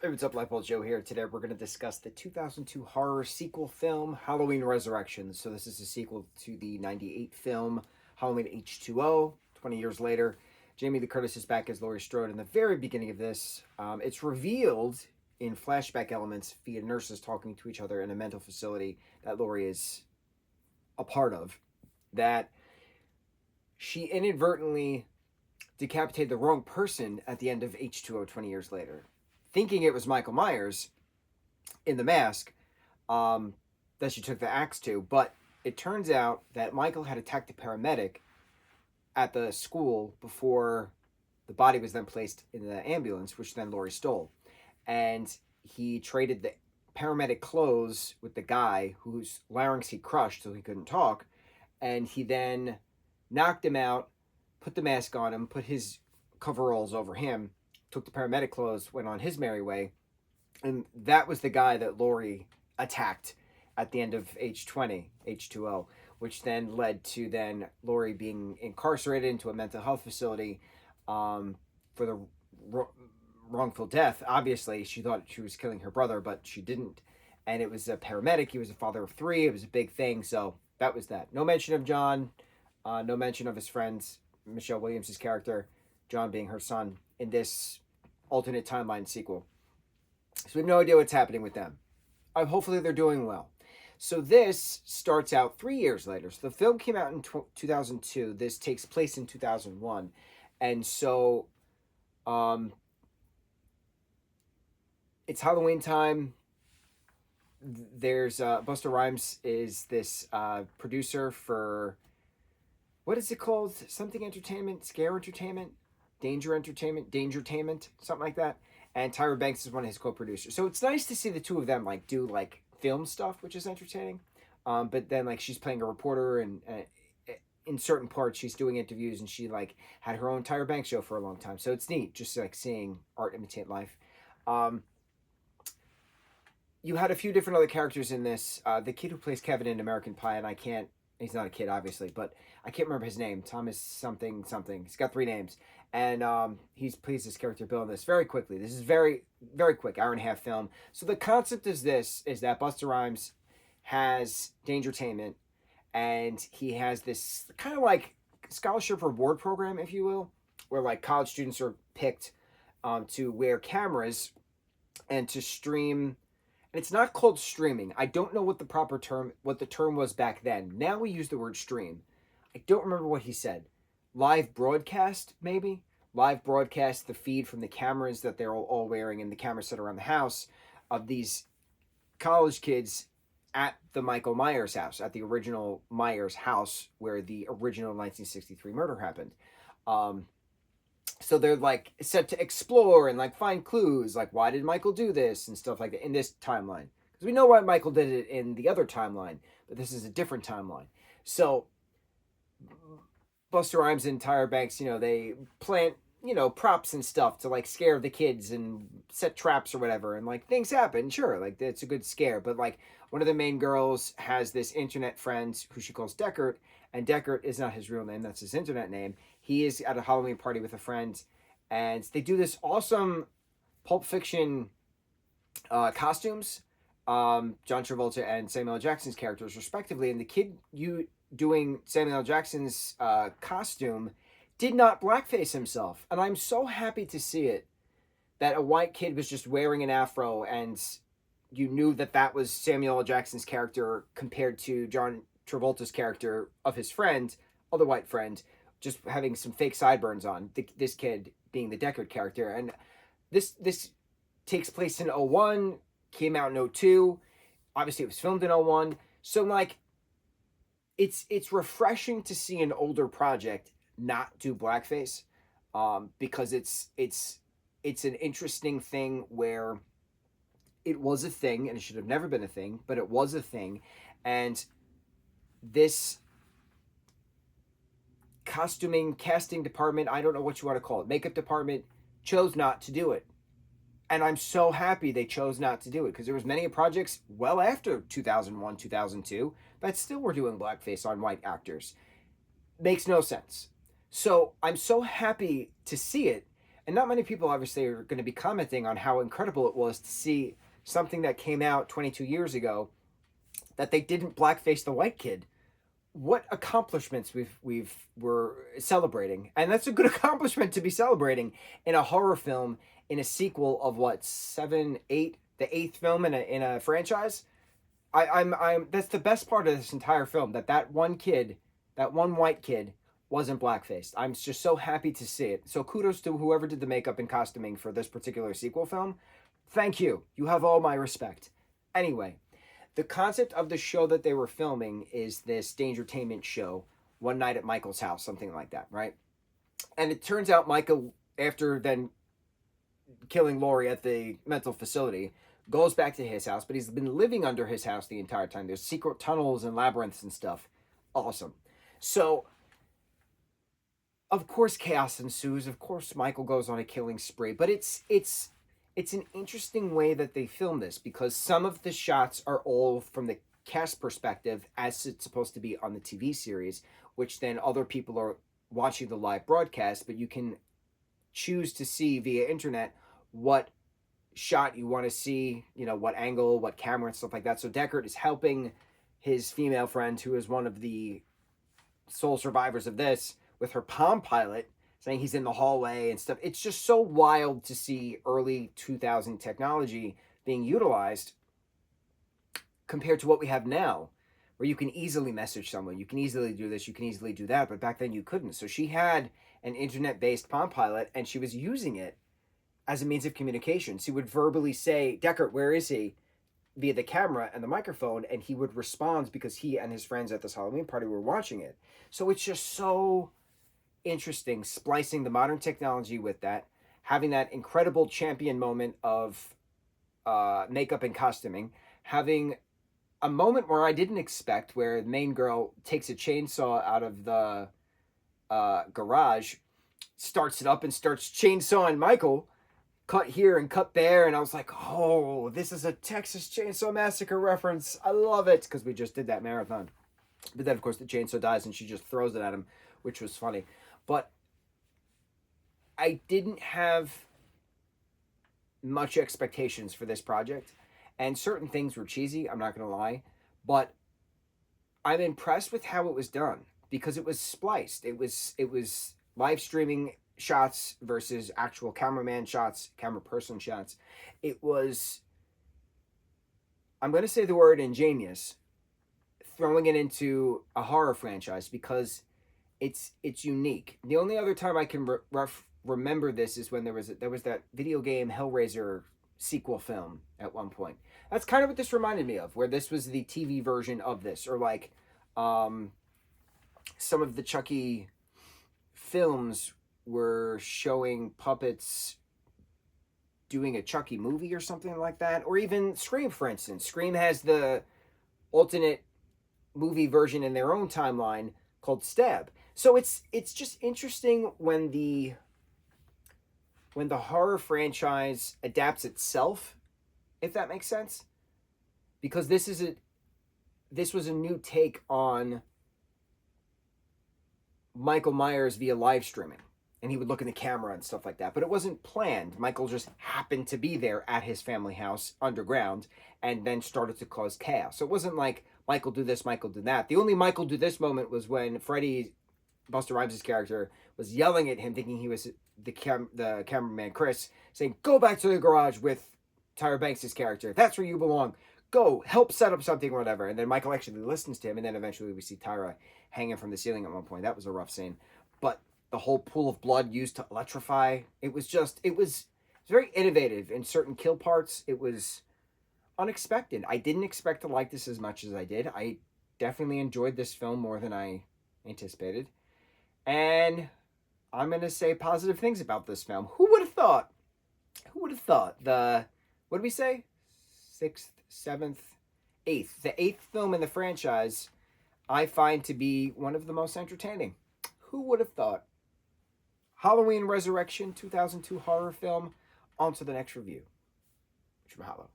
Hey, what's up, lightboltjoe here. Today we're going to discuss the 2002 horror sequel film, Halloween Resurrections. So this is a sequel to the 98 film, Halloween H2O, 20 years later. Jamie Lee Curtis is back as Laurie Strode in the very beginning of this. It's revealed in flashback elements via nurses talking to each other in a mental facility that Laurie is a part of, that she inadvertently decapitated the wrong person at the end of H2O 20 years later, thinking it was Michael Myers in the mask that she took the axe to. But it turns out that Michael had attacked a paramedic at the school before the body was then placed in the ambulance, which then Laurie stole. And he traded the paramedic clothes with the guy whose larynx he crushed so he couldn't talk. And he then knocked him out, put the mask on him, put his coveralls over him, took the paramedic clothes, went on his merry way. And that was the guy that Laurie attacked at the end of H2O, which then led to then Laurie being incarcerated into a mental health facility for the wrongful death. Obviously, she thought she was killing her brother, but she didn't. And it was a paramedic. He was a father of three. It was a big thing. So that was that. No mention of John. No mention of his friends, Michelle Williams' character, John being her son, in this alternate timeline sequel. So we have no idea what's happening with them. Hopefully they're doing well. So this starts out 3 years later. So the film came out in 2002. This takes place in 2001. And so it's Halloween time. There's Busta Rhymes is this producer for, what is it called? Something Entertainment, Scare Entertainment, Danger Entertainment, Dangertainment, something like that. And Tyra Banks is one of his co-producers. So it's nice to see the two of them like do like film stuff, which is entertaining. But then like she's playing a reporter, and in certain parts she's doing interviews, and she like had her own Tyra Banks show for a long time. So it's neat just like seeing art imitate life. You had a few different other characters in this. The kid who plays Kevin in American Pie, and he's not a kid, obviously, but I can't remember his name. Thomas something something. He's got three names. And he plays this character Bill in this very quickly. This is very, very quick, hour and a half film. So the concept is that Busta Rhymes has Dangertainment, and he has this kind of like scholarship reward program, if you will, where like college students are picked to wear cameras and to stream. And it's not called streaming. I don't know what the term was back then. Now we use the word stream. I don't remember what he said. Live broadcast, maybe? Live broadcast the feed from the cameras that they're all wearing and the cameras set around the house of these college kids at the Michael Myers house, at the original Myers house where the original 1963 murder happened. So they're like set to explore and like find clues, like why did Michael do this and stuff like that in this timeline. Because we know why Michael did it in the other timeline, but this is a different timeline. So Busta Rhymes and Tyra Banks, they plant, props and stuff to like scare the kids and set traps or whatever. And like things happen, sure, like it's a good scare. But like one of the main girls has this internet friend who she calls Deckard, and Deckard is not his real name, that's his internet name. He is at a Halloween party with a friend, and they do this awesome Pulp Fiction costumes. John Travolta and Samuel L. Jackson's characters, respectively. And the kid doing Samuel L. Jackson's costume did not blackface himself. And I'm so happy to see it, that a white kid was just wearing an afro, and you knew that was Samuel L. Jackson's character compared to John Travolta's character of his friend, other white friend, just having some fake sideburns on, this kid being the Deckard character. And this takes place in 01, came out in 02. Obviously, it was filmed in 01. So, like, it's refreshing to see an older project not do blackface, because it's an interesting thing where it was a thing, and it should have never been a thing, but it was a thing. And this casting department, I don't know what you want to call it, makeup department, chose not to do it. And I'm so happy they chose not to do it, because there was many projects well after 2001, 2002 that still were doing blackface on white actors. Makes no sense. So I'm so happy to see it, And not many people obviously are going to be commenting on how incredible it was to see something that came out 22 years ago that they didn't blackface the white kid. What accomplishments we're celebrating, and that's a good accomplishment to be celebrating in a horror film, in a sequel of what, seven, eight, the eighth film in a franchise. I'm that's the best part of this entire film, that one kid, that one white kid wasn't blackfaced. I'm just so happy to see it. So kudos to whoever did the makeup and costuming for this particular sequel film. Thank you. You have all my respect. Anyway, the concept of the show that they were filming is this Dangertainment show, One Night at Michael's House, something like that, right? And it turns out Michael, after then killing Laurie at the mental facility, goes back to his house, but he's been living under his house the entire time. There's secret tunnels and labyrinths and stuff. Awesome. So, of course, chaos ensues. Of course, Michael goes on a killing spree. But it's an interesting way that they film this, because some of the shots are all from the cast perspective, as it's supposed to be on the TV series, which then other people are watching the live broadcast, but you can choose to see via internet what shot you want to see, what angle, what camera, and stuff like that. So Deckard is helping his female friend, who is one of the sole survivors of this, with her Palm Pilot, saying he's in the hallway and stuff. It's just so wild to see early 2000 technology being utilized compared to what we have now, where you can easily message someone, you can easily do this, you can easily do that, but back then you couldn't. So she had an internet-based Palm Pilot, and she was using it as a means of communication. She would verbally say, Deckard, where is he? Via the camera and the microphone, and he would respond because he and his friends at this Halloween party were watching it. So it's just so interesting, splicing the modern technology with that, having that incredible champion moment of makeup and costuming, having a moment where I didn't expect, where the main girl takes a chainsaw out of the garage, starts it up, and starts chainsawing Michael, cut here and cut there, and I was like, oh, this is a Texas Chainsaw Massacre reference. I love it, because we just did that marathon. But then, of course, the chainsaw dies, and she just throws it at him, which was funny. But I didn't have much expectations for this project, and certain things were cheesy, I'm not going to lie, but I'm impressed with how it was done, because it was spliced. It was live streaming shots versus actual cameraman shots, camera person shots. It was, I'm going to say the word ingenious, throwing it into a horror franchise, because it's unique. The only other time I can remember this is when there was that video game Hellraiser sequel film at one point. That's kind of what this reminded me of, where this was the TV version of this, or like some of the Chucky films were showing puppets doing a Chucky movie or something like that, or even Scream, for instance. Scream has the alternate movie version in their own timeline called Stab. So it's just interesting when the horror franchise adapts itself, if that makes sense, because this was a new take on Michael Myers via live streaming, and he would look in the camera and stuff like that, but it wasn't planned. Michael just happened to be there at his family house underground, and then started to cause chaos. So it wasn't like Michael do this, Michael do that. The only Michael do this moment was when Freddy, Busta Rhymes' character, was yelling at him, thinking he was the cameraman Chris, saying, "Go back to the garage with Tyra Banks' character. That's where you belong. Go help set up something," or whatever. And then Michael actually listens to him, and then eventually we see Tyra hanging from the ceiling at one point. That was a rough scene. But the whole pool of blood used to electrify, it was very innovative in certain kill parts. It was unexpected. I didn't expect to like this as much as I did. I definitely enjoyed this film more than I anticipated. And I'm going to say positive things about this film. Who would have thought? Who would have thought? What did we say? 6th, 7th, 8th. The 8th film in the franchise I find to be one of the most entertaining. Who would have thought? Halloween Resurrection 2002 horror film. On to the next review. Mahalo.